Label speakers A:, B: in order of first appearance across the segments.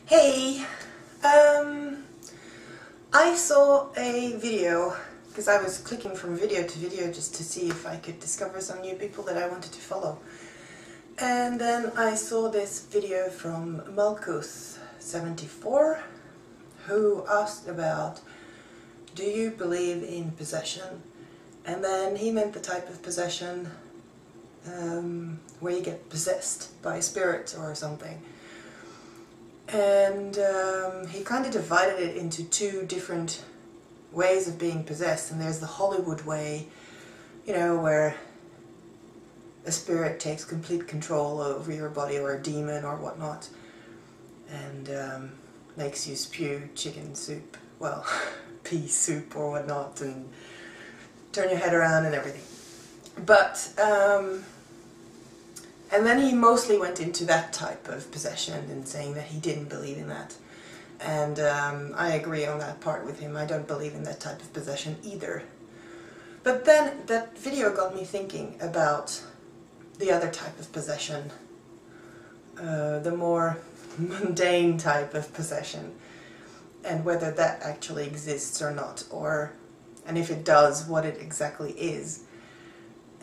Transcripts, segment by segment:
A: Hey, I saw a video because I was clicking from video to video just to see if I could discover some new people that I wanted to follow. And then I saw this video from Malkuth74 who asked about, do you believe in possession? And then he meant the type of possession where you get possessed by a spirit or something. And he kind of divided it into two different ways of being possessed. And there's the Hollywood way, you know, where a spirit takes complete control over your body, or a demon or whatnot, and makes you spew chicken soup, well, pea soup or whatnot, and turn your head around and everything. But and then he mostly went into that type of possession and saying that he didn't believe in that. And I agree on that part with him. I don't believe in that type of possession either. But then that video got me thinking about the other type of possession, the more mundane type of possession, and whether that actually exists or not, and if it does, what it exactly is.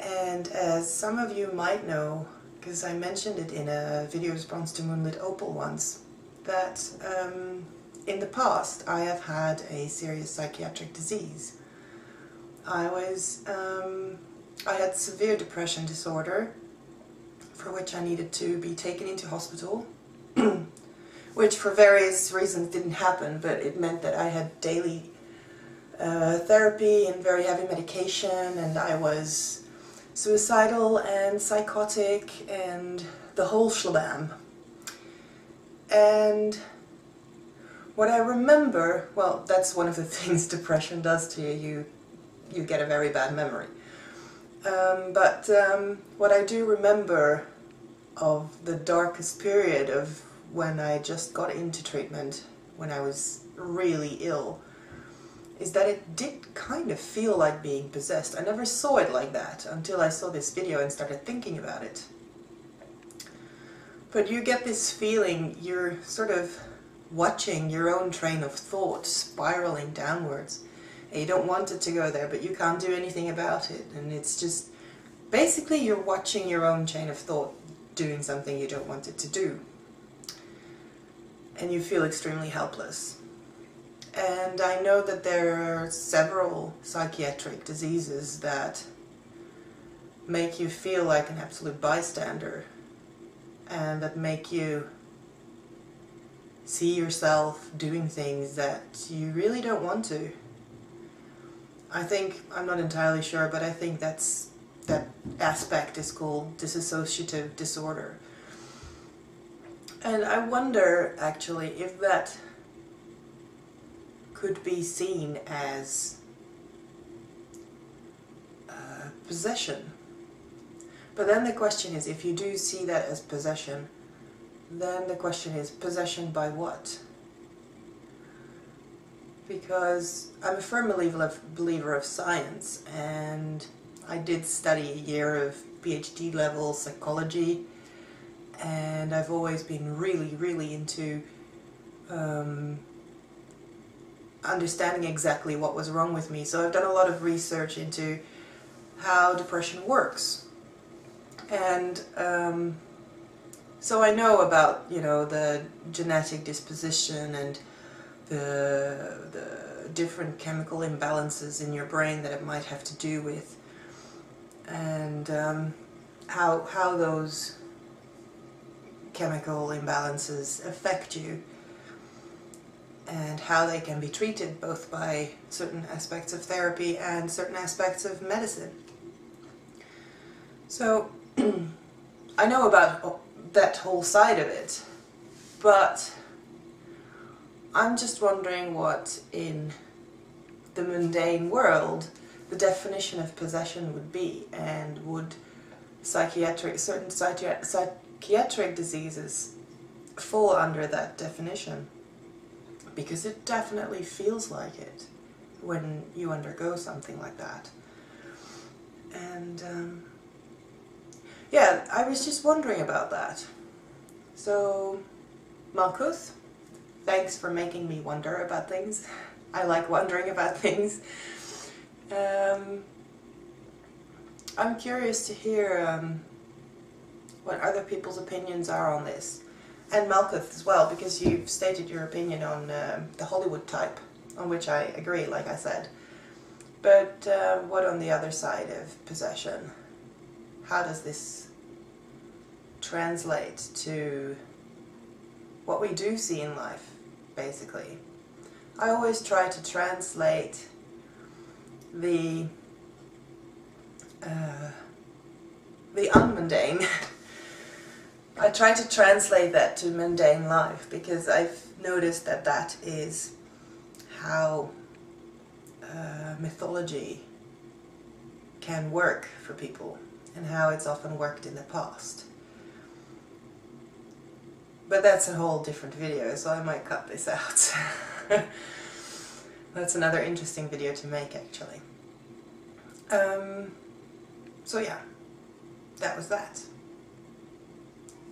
A: And as some of you might know, because I mentioned it in a video response to Moonlit Opal once, that in the past I have had a serious psychiatric disease. I had severe depression disorder, for which I needed to be taken into hospital, which for various reasons didn't happen, but it meant that I had daily therapy and very heavy medication, and I was suicidal and psychotic and the whole shlabam. And what I remember, well, that's one of the things depression does to you. You get a very bad memory. But what I do remember of the darkest period of when I just got into treatment, when I was really ill, is that it did kind of feel like being possessed. I never saw it like that until I saw this video and started thinking about it. But you get this feeling you're sort of watching your own train of thought spiraling downwards. And you don't want it to go there, but you can't do anything about it. And it's just, basically you're watching your own chain of thought doing something you don't want it to do. And you feel extremely helpless. And I know that there are several psychiatric diseases that make you feel like an absolute bystander, and that make you see yourself doing things that you really don't want to. I'm not entirely sure, but I think that aspect is called dissociative disorder. And I wonder, actually, if that could be seen as possession. But then the question is, if you do see that as possession, then the question is, possession by what? Because I'm a firm believer of science, and I did study a year of PhD level psychology, and I've always been really, really into understanding exactly what was wrong with me. So I've done a lot of research into how depression works. And so I know about, you know, the genetic disposition and the different chemical imbalances in your brain that it might have to do with, and how those chemical imbalances affect you, and how they can be treated both by certain aspects of therapy and certain aspects of medicine. So I know about that whole side of it, but I'm just wondering what in the mundane world the definition of possession would be, and would certain psychiatric diseases fall under that definition? Because it definitely feels like it when you undergo something like that. And yeah, I was just wondering about that. So Malkuth, Thanks for making me wonder about things. I like wondering about things. I'm curious to hear what other people's opinions are on this. And Malkuth as well, because you've stated your opinion on the Hollywood type, on which I agree, like I said. But what on the other side of possession? How does this translate to what we do see in life, basically? I always try to translate the unmundane. I try to translate that to mundane life, because I've noticed that that is how mythology can work for people, and how it's often worked in the past. But that's a whole different video, so I might cut this out. That's another interesting video to make, actually. So yeah, that was that.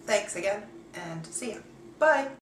A: Thanks again, and see ya. Bye!